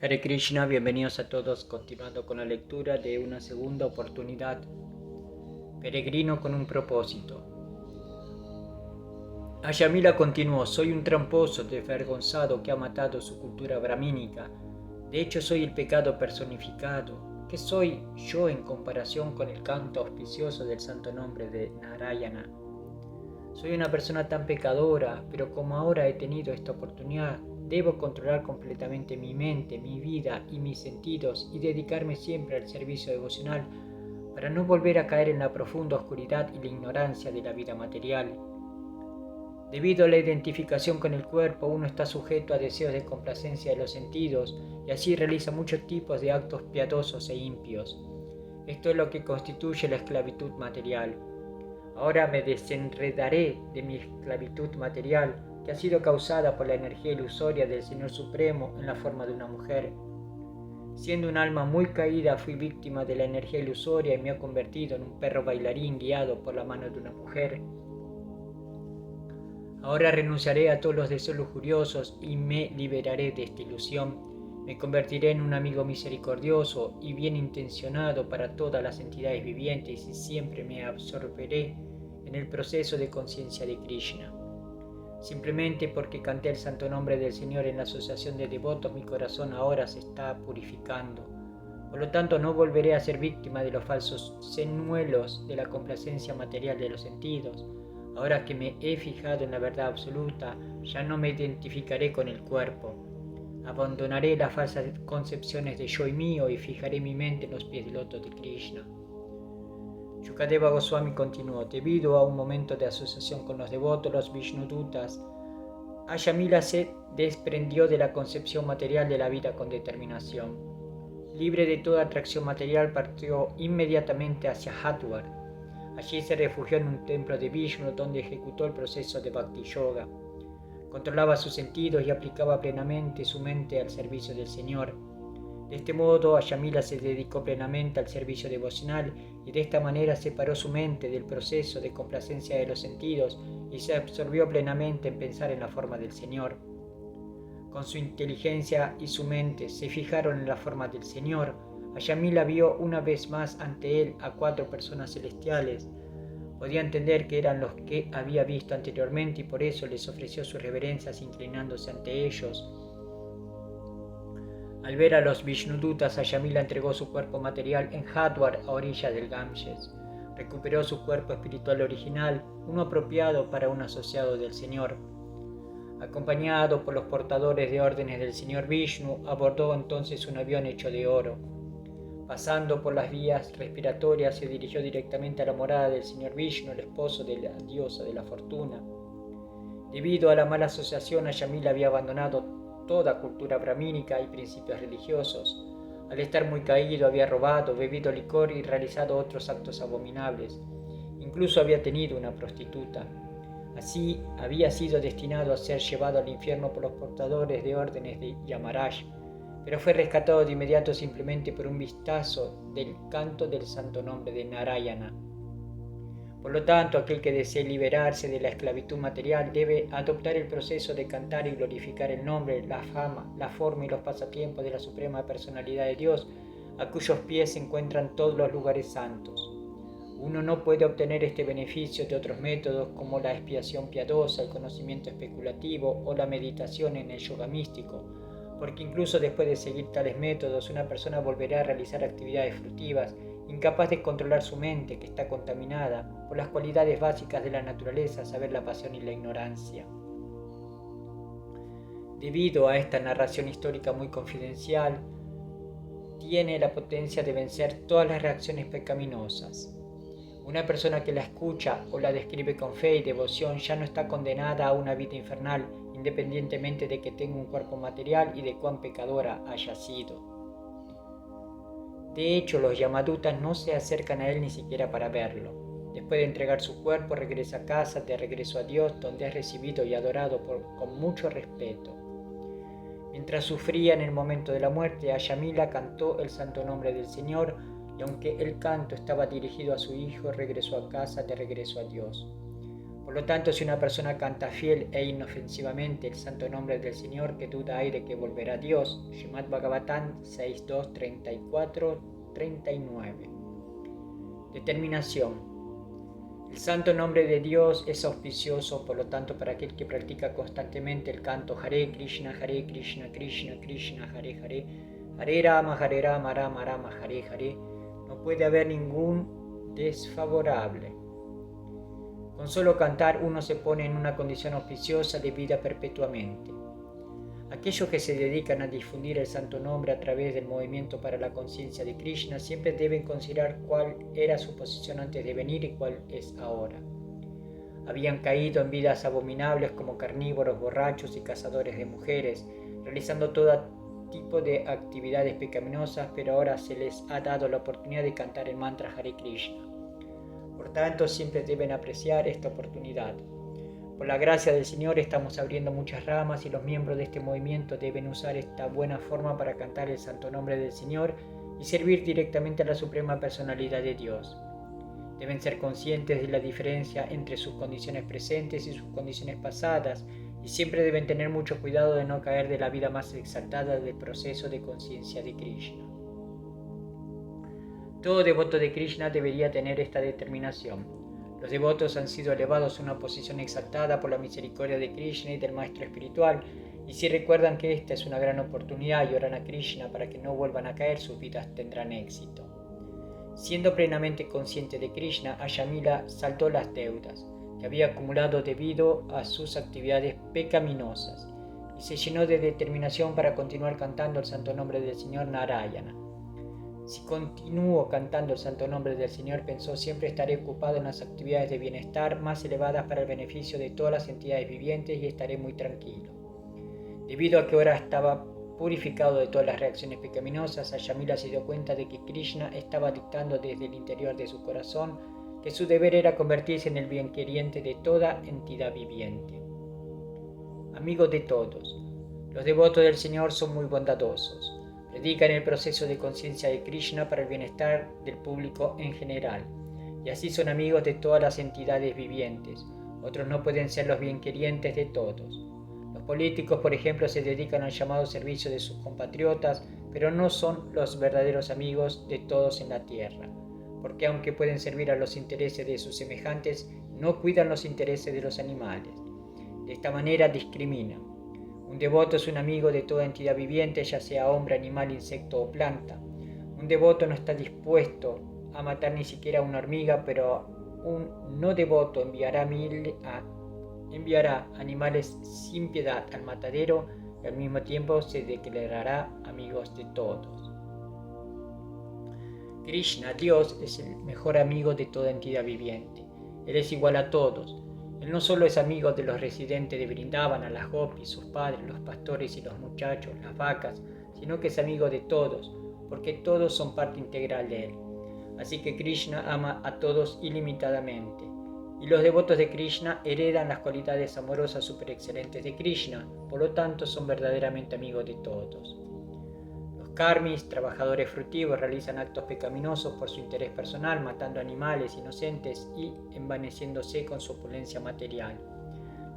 Hare Krishna, bienvenidos a todos, continuando con la lectura de Una segunda oportunidad. Peregrino con un propósito. Ayamila continuó: soy un tramposo desvergonzado que ha matado su cultura brahmínica. De hecho, soy el pecado personificado. ¿Qué soy yo en comparación con el canto auspicioso del santo nombre de Narayana? Soy una persona tan pecadora, pero como ahora he tenido esta oportunidad, debo controlar completamente mi mente, mi vida y mis sentidos y dedicarme siempre al servicio devocional para no volver a caer en la profunda oscuridad y la ignorancia de la vida material. Debido a la identificación con el cuerpo, uno está sujeto a deseos de complacencia de los sentidos y así realiza muchos tipos de actos piadosos e impios. Esto es lo que constituye la esclavitud material. Ahora me desenredaré de mi esclavitud material, que ha sido causada por la energía ilusoria del Señor Supremo en la forma de una mujer. Siendo un alma muy caída, fui víctima de la energía ilusoria y me he convertido en un perro bailarín guiado por la mano de una mujer. Ahora renunciaré a todos los deseos lujuriosos y me liberaré de esta ilusión. Me convertiré en un amigo misericordioso y bien intencionado para todas las entidades vivientes y siempre me absorberé en el proceso de conciencia de Krishna. Simplemente porque canté el santo nombre del Señor en la asociación de devotos, mi corazón ahora se está purificando. Por lo tanto, no volveré a ser víctima de los falsos señuelos de la complacencia material de los sentidos. Ahora que me he fijado en la verdad absoluta, ya no me identificaré con el cuerpo. Abandonaré las falsas concepciones de yo y mío y fijaré mi mente en los pies del loto de Krishna. Shukadeva Goswami continuó: debido a un momento de asociación con los devotos, los Vishnudutas, Ayamila se desprendió de la concepción material de la vida con determinación. Libre de toda atracción material, partió inmediatamente hacia Hathwar. Allí se refugió en un templo de Vishnu donde ejecutó el proceso de Bhakti Yoga. Controlaba sus sentidos y aplicaba plenamente su mente al servicio del Señor. De este modo, Ayamila se dedicó plenamente al servicio devocional y de esta manera separó su mente del proceso de complacencia de los sentidos y se absorbió plenamente en pensar en la forma del Señor. Con su inteligencia y su mente se fijaron en la forma del Señor. Ayamila vio una vez más ante él a 4 personas celestiales. Podía entender que eran los que había visto anteriormente y por eso les ofreció sus reverencias inclinándose ante ellos. Al ver a los Vishnudutas, Ayamila entregó su cuerpo material en Hathwar a orillas del Ganges. Recuperó su cuerpo espiritual original, uno apropiado para un asociado del Señor. Acompañado por los portadores de órdenes del Señor Vishnu, abordó entonces un avión hecho de oro. Pasando por las vías respiratorias, se dirigió directamente a la morada del Señor Vishnu, el esposo de la diosa de la fortuna. Debido a la mala asociación, Ayamila había abandonado toda cultura brahmínica y principios religiosos. Al estar muy caído, había robado, bebido licor y realizado otros actos abominables. Incluso había tenido una prostituta. Así, había sido destinado a ser llevado al infierno por los portadores de órdenes de Yamaraj, pero fue rescatado de inmediato simplemente por un vistazo del canto del santo nombre de Narayana. Por lo tanto, aquel que desee liberarse de la esclavitud material debe adoptar el proceso de cantar y glorificar el nombre, la fama, la forma y los pasatiempos de la Suprema Personalidad de Dios, a cuyos pies se encuentran todos los lugares santos. Uno no puede obtener este beneficio de otros métodos como la expiación piadosa, el conocimiento especulativo o la meditación en el yoga místico, porque incluso después de seguir tales métodos, una persona volverá a realizar actividades fructivas, incapaz de controlar su mente, que está contaminada por las cualidades básicas de la naturaleza, saber, la pasión y la ignorancia. Debido a esta narración histórica muy confidencial, tiene la potencia de vencer todas las reacciones pecaminosas. Una persona que la escucha o la describe con fe y devoción ya no está condenada a una vida infernal, independientemente de que tenga un cuerpo material y de cuán pecadora haya sido. De hecho, los Yamadutas no se acercan a él ni siquiera para verlo. Después de entregar su cuerpo, regresa a casa, de regreso a Dios, donde es recibido y adorado con mucho respeto. Mientras sufría en el momento de la muerte, Ayamila cantó el santo nombre del Señor, y aunque el canto estaba dirigido a su hijo, regresó a casa, de regreso a Dios. Por Por lo tanto, si una persona canta fiel e inofensivamente el santo nombre del Señor, que duda hay de que volverá a Dios, Srimad Bhagavatam 6.2, 34, 39. Determinación. El santo nombre de Dios es auspicioso, por lo tanto, para aquel que practica constantemente el canto Hare Krishna, Krishna Krishna, Hare Hare, Hare Rama, Rama Rama, Hare Hare. No puede haber ningún desfavorable. Con solo cantar uno se pone en una condición auspiciosa de vida perpetuamente. Aquellos que se dedican a difundir el santo nombre a través del movimiento para la conciencia de Krishna siempre deben considerar cuál era su posición antes de venir y cuál es ahora. Habían caído en vidas abominables como carnívoros, borrachos y cazadores de mujeres, realizando todo tipo de actividades pecaminosas, pero ahora se les ha dado la oportunidad de cantar el mantra Hare Krishna. Por tanto, siempre deben apreciar esta oportunidad. Por la gracia del Señor estamos abriendo muchas ramas y los miembros de este movimiento deben usar esta buena forma para cantar el santo nombre del Señor y servir directamente a la Suprema Personalidad de Dios. Deben ser conscientes de la diferencia entre sus condiciones presentes y sus condiciones pasadas y siempre deben tener mucho cuidado de no caer de la vida más exaltada del proceso de conciencia de Krishna. Todo devoto de Krishna debería tener esta determinación. Los devotos han sido elevados a una posición exaltada por la misericordia de Krishna y del Maestro Espiritual, y si recuerdan que esta es una gran oportunidad y oran a Krishna para que no vuelvan a caer, sus vidas tendrán éxito. Siendo plenamente consciente de Krishna, Ayamila saldó las deudas que había acumulado debido a sus actividades pecaminosas y se llenó de determinación para continuar cantando el santo nombre del Señor Narayana. Si continúo cantando el santo nombre del Señor, pensó, siempre estaré ocupado en las actividades de bienestar más elevadas para el beneficio de todas las entidades vivientes y estaré muy tranquilo. Debido a que ahora estaba purificado de todas las reacciones pecaminosas, Ayamila se dio cuenta de que Krishna estaba dictando desde el interior de su corazón que su deber era convertirse en el bienqueriente de toda entidad viviente. Amigos de todos, los devotos del Señor son muy bondadosos. Predican el proceso de conciencia de Krishna para el bienestar del público en general, y así son amigos de todas las entidades vivientes. Otros no pueden ser los bienquerientes de todos. Los políticos, por ejemplo, se dedican al llamado servicio de sus compatriotas, pero no son los verdaderos amigos de todos en la tierra, porque aunque pueden servir a los intereses de sus semejantes, no cuidan los intereses de los animales. De esta manera discriminan. Un devoto es un amigo de toda entidad viviente, ya sea hombre, animal, insecto o planta. Un devoto no está dispuesto a matar ni siquiera a una hormiga, pero un no devoto enviará animales sin piedad al matadero y al mismo tiempo se declarará amigos de todos. Krishna, Dios, es el mejor amigo de toda entidad viviente. Él es igual a todos. Él no solo es amigo de los residentes de Vrindavan, a las gopis, sus padres, los pastores y los muchachos, las vacas, sino que es amigo de todos, porque todos son parte integral de él. Así que Krishna ama a todos ilimitadamente. Y los devotos de Krishna heredan las cualidades amorosas superexcelentes de Krishna, por lo tanto son verdaderamente amigos de todos. Los karmis, trabajadores fructíferos, realizan actos pecaminosos por su interés personal, matando animales inocentes y envaneciéndose con su opulencia material.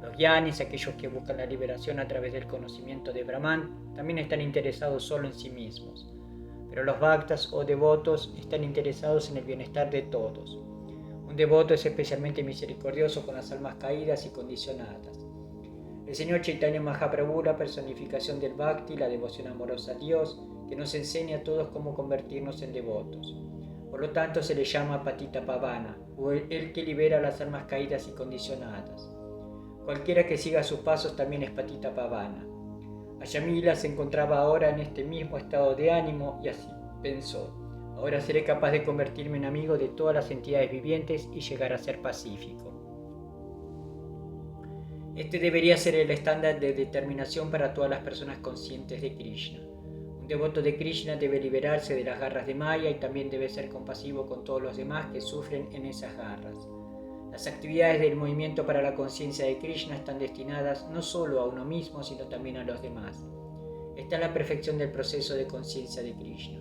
Los gyanis, aquellos que buscan la liberación a través del conocimiento de Brahman, también están interesados solo en sí mismos. Pero los bhaktas o devotos están interesados en el bienestar de todos. Un devoto es especialmente misericordioso con las almas caídas y condicionadas. El Señor Chaitanya Mahaprabhu, la personificación del Bhakti, la devoción amorosa a Dios, que nos enseña a todos cómo convertirnos en devotos. Por lo tanto, se le llama Patita Pavana, o el que libera a las almas caídas y condicionadas. Cualquiera que siga sus pasos también es Patita Pavana. Ayamila se encontraba ahora en este mismo estado de ánimo y así pensó: ahora seré capaz de convertirme en amigo de todas las entidades vivientes y llegar a ser pacífico. Este debería ser el estándar de determinación para todas las personas conscientes de Krishna. Un devoto de Krishna debe liberarse de las garras de Maya y también debe ser compasivo con todos los demás que sufren en esas garras. Las actividades del movimiento para la conciencia de Krishna están destinadas no solo a uno mismo, sino también a los demás. Esta es la perfección del proceso de conciencia de Krishna.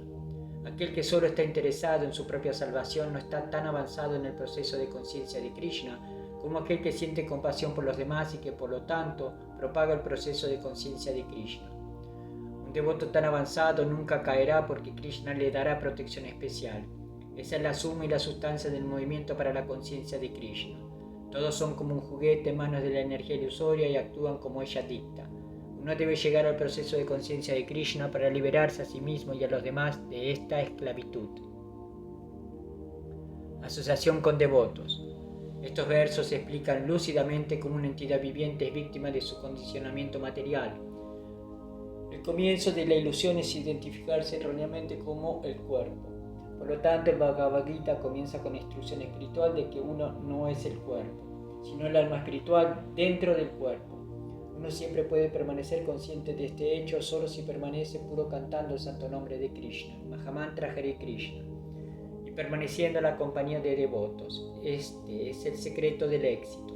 Aquel que solo está interesado en su propia salvación no está tan avanzado en el proceso de conciencia de Krishna como aquel que siente compasión por los demás y que por lo tanto propaga el proceso de conciencia de Krishna. Un devoto tan avanzado nunca caerá porque Krishna le dará protección especial. Esa es la suma y la sustancia del movimiento para la conciencia de Krishna. Todos son como un juguete en manos de la energía ilusoria y actúan como ella dicta. Uno debe llegar al proceso de conciencia de Krishna para liberarse a sí mismo y a los demás de esta esclavitud. Asociación con devotos. Estos versos explican lúcidamente cómo una entidad viviente es víctima de su condicionamiento material. El comienzo de la ilusión es identificarse erróneamente como el cuerpo. Por lo tanto, el Bhagavad Gita comienza con la instrucción espiritual de que uno no es el cuerpo, sino el alma espiritual dentro del cuerpo. Uno siempre puede permanecer consciente de este hecho solo si permanece puro cantando el santo nombre de Krishna, Mahamantra Hare Krishna, y permaneciendo en la compañía de devotos. Este es el secreto del éxito.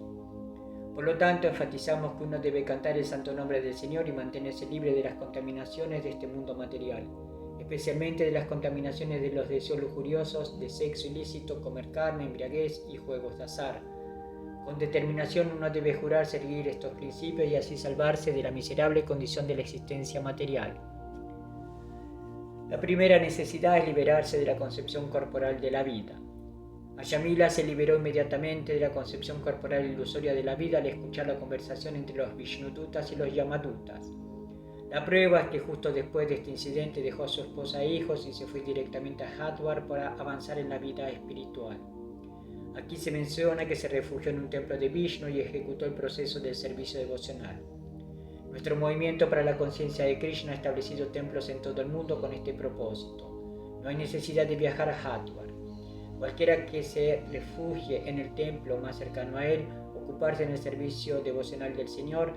Por lo tanto, enfatizamos que uno debe cantar el santo nombre del Señor y mantenerse libre de las contaminaciones de este mundo material, especialmente de las contaminaciones de los deseos lujuriosos, de sexo ilícito, comer carne, embriaguez y juegos de azar. Con determinación uno debe jurar seguir estos principios y así salvarse de la miserable condición de la existencia material. La primera necesidad es liberarse de la concepción corporal de la vida. Ayamila se liberó inmediatamente de la concepción corporal ilusoria de la vida al escuchar la conversación entre los Vishnudutas y los Yamadutas. La prueba es que justo después de este incidente dejó a su esposa e hijos y se fue directamente a Hardwar para avanzar en la vida espiritual. Aquí se menciona que se refugió en un templo de Vishnu y ejecutó el proceso del servicio devocional. Nuestro movimiento para la conciencia de Krishna ha establecido templos en todo el mundo con este propósito. No hay necesidad de viajar a Hardwar. Cualquiera que se refugie en el templo más cercano a él, ocuparse en el servicio devocional del Señor,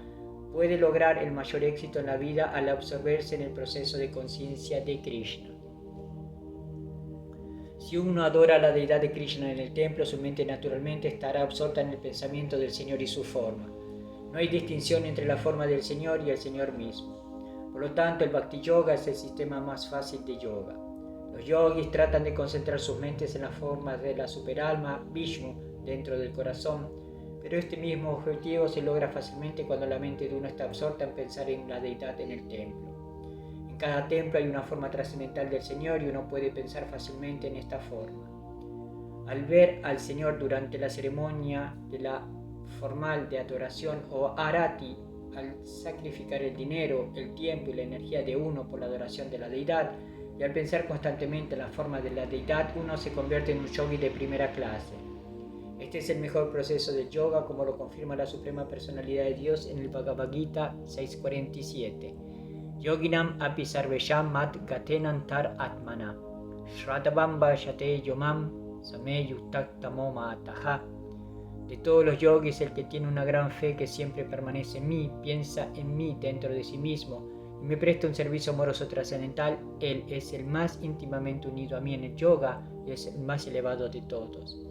puede lograr el mayor éxito en la vida al absorberse en el proceso de conciencia de Krishna. Si uno adora a la deidad de Krishna en el templo, su mente naturalmente estará absorta en el pensamiento del Señor y su forma. No hay distinción entre la forma del Señor y el Señor mismo. Por lo tanto, el Bhakti Yoga es el sistema más fácil de yoga. Los yogis tratan de concentrar sus mentes en las formas de la superalma, Vishnu, dentro del corazón, pero este mismo objetivo se logra fácilmente cuando la mente de uno está absorta en pensar en la deidad en el templo. En cada templo hay una forma trascendental del Señor y uno puede pensar fácilmente en esta forma. Al ver al Señor durante la ceremonia de la formal de adoración o arati, al sacrificar el dinero, el tiempo y la energía de uno por la adoración de la deidad, y al pensar constantemente en la forma de la deidad, uno se convierte en un yogi de primera clase. Este es el mejor proceso de yoga, como lo confirma la Suprema Personalidad de Dios en el Bhagavad Gita 6.47. Yoginam api sarvesham mat gatenan tar atmana shradabam vayate yomam sameyutak tamoma ataha. De todos los yogis, el que tiene una gran fe que siempre permanece en mí, piensa en mí dentro de sí mismo y me presta un servicio amoroso trascendental, él es el más íntimamente unido a mí en el yoga y es el más elevado de todos.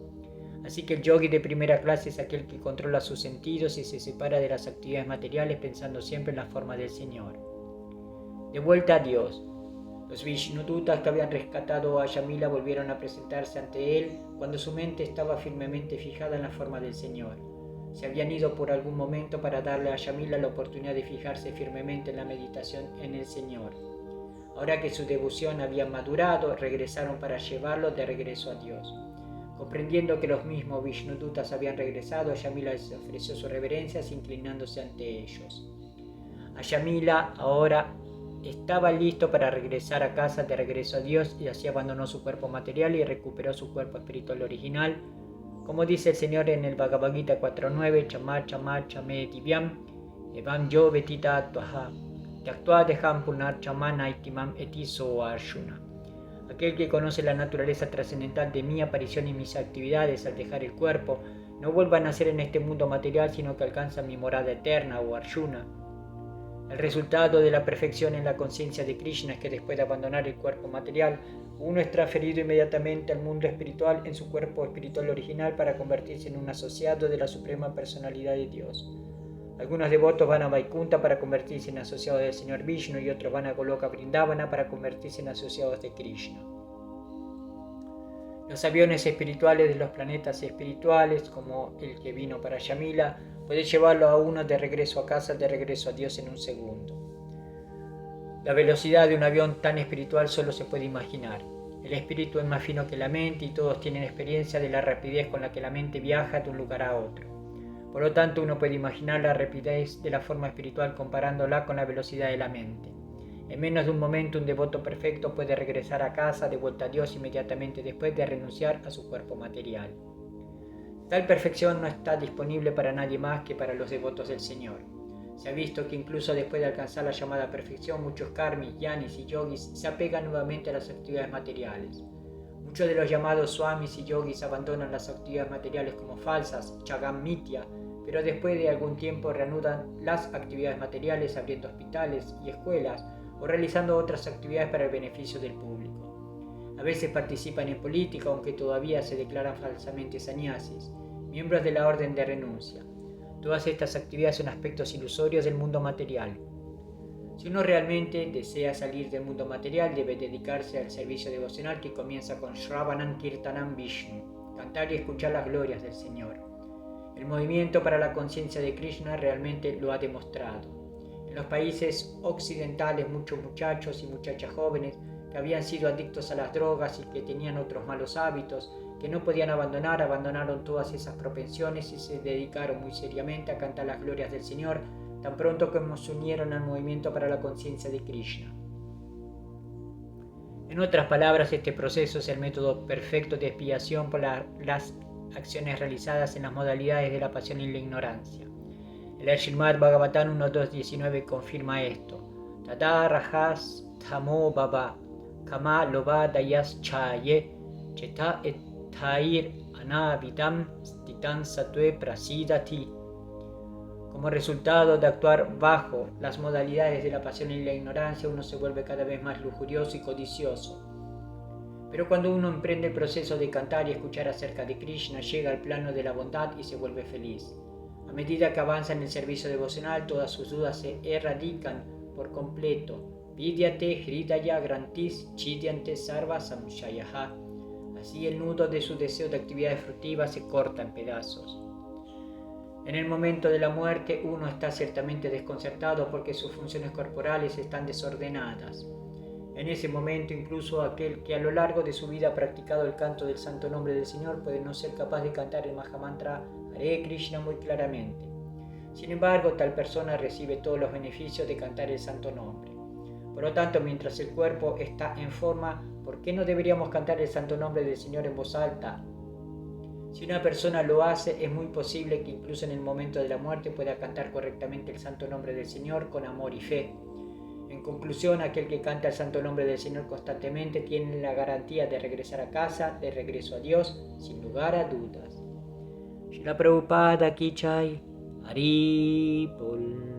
Así que el yogi de primera clase es aquel que controla sus sentidos y se separa de las actividades materiales pensando siempre en la forma del Señor. De vuelta a Dios. Los Vishnudutas que habían rescatado a Ayamila volvieron a presentarse ante él cuando su mente estaba firmemente fijada en la forma del Señor. Se habían ido por algún momento para darle a Ayamila la oportunidad de fijarse firmemente en la meditación en el Señor. Ahora que su devoción había madurado, regresaron para llevarlo de regreso a Dios. Comprendiendo que los mismos Vishnudutas habían regresado, Ayamila les ofreció sus reverencias inclinándose ante ellos. Ayamila ahora estaba listo para regresar a casa de regreso a Dios y así abandonó su cuerpo material y recuperó su cuerpo espiritual original. Como dice el Señor en el Bhagavad Gita 4.9, Chamar chamar chame divyam evam yo vetita tuaha yaktua deham punar chamana itimam etiso arjuna. Aquel que conoce la naturaleza trascendental de mi aparición y mis actividades al dejar el cuerpo, no vuelva a nacer en este mundo material, sino que alcanza mi morada eterna, o Arjuna. El resultado de la perfección en la conciencia de Krishna es que después de abandonar el cuerpo material, uno es transferido inmediatamente al mundo espiritual en su cuerpo espiritual original para convertirse en un asociado de la Suprema Personalidad de Dios. Algunos devotos van a Vaikunta para convertirse en asociados del Señor Vishnu y otros van a Goloka Vrindavana para convertirse en asociados de Krishna. Los aviones espirituales de los planetas espirituales, como el que vino para Yamila, puede llevarlo a uno de regreso a casa, de regreso a Dios en un segundo. La velocidad de un avión tan espiritual solo se puede imaginar. El espíritu es más fino que la mente y todos tienen experiencia de la rapidez con la que la mente viaja de un lugar a otro. Por lo tanto, uno puede imaginar la rapidez de la forma espiritual comparándola con la velocidad de la mente. En menos de un momento, un devoto perfecto puede regresar a casa de vuelta a Dios inmediatamente después de renunciar a su cuerpo material. Tal perfección no está disponible para nadie más que para los devotos del Señor. Se ha visto que incluso después de alcanzar la llamada perfección, muchos karmis, yanis y yogis se apegan nuevamente a las actividades materiales. Muchos de los llamados swamis y yogis abandonan las actividades materiales como falsas, chagam mitya, pero después de algún tiempo reanudan las actividades materiales abriendo hospitales y escuelas o realizando otras actividades para el beneficio del público. A veces participan en política, aunque todavía se declaran falsamente sannyasis, miembros de la orden de renuncia. Todas estas actividades son aspectos ilusorios del mundo material. Si uno realmente desea salir del mundo material, debe dedicarse al servicio devocional que comienza con Shravanam Kirtanam Vishnu, cantar y escuchar las glorias del Señor. El movimiento para la conciencia de Krishna realmente lo ha demostrado. En los países occidentales, muchos muchachos y muchachas jóvenes que habían sido adictos a las drogas y que tenían otros malos hábitos que no podían abandonaron todas esas propensiones y se dedicaron muy seriamente a cantar las glorias del Señor, tan pronto como se unieron al movimiento para la conciencia de Krishna. En otras palabras, este proceso es el método perfecto de expiación por las acciones realizadas en las modalidades de la pasión y la ignorancia. El Srimad Bhagavatam 1.2.19 confirma esto. Tata rajas tamo baba kama loba dayas chaye cheta et tair anavidam stitan satue prasidati. Como resultado de actuar bajo las modalidades de la pasión y la ignorancia, uno se vuelve cada vez más lujurioso y codicioso. Pero cuando uno emprende el proceso de cantar y escuchar acerca de Krishna, llega al plano de la bondad y se vuelve feliz. A medida que avanza en el servicio devocional, todas sus dudas se erradican por completo. Vidyate hridaya grantis chidyante sarva samshayaha. Así el nudo de su deseo de actividades fructivas se corta en pedazos. En el momento de la muerte, uno está ciertamente desconcertado porque sus funciones corporales están desordenadas. En ese momento, incluso aquel que a lo largo de su vida ha practicado el canto del santo nombre del Señor puede no ser capaz de cantar el Mahamantra Hare Krishna muy claramente. Sin embargo, tal persona recibe todos los beneficios de cantar el santo nombre. Por lo tanto, mientras el cuerpo está en forma, ¿por qué no deberíamos cantar el santo nombre del Señor en voz alta? Si una persona lo hace, es muy posible que incluso en el momento de la muerte pueda cantar correctamente el santo nombre del Señor con amor y fe. En conclusión, aquel que canta el santo nombre del Señor constantemente tiene la garantía de regresar a casa, de regreso a Dios, sin lugar a dudas. Srila Prabhupada Ki Jai, Hari Bol.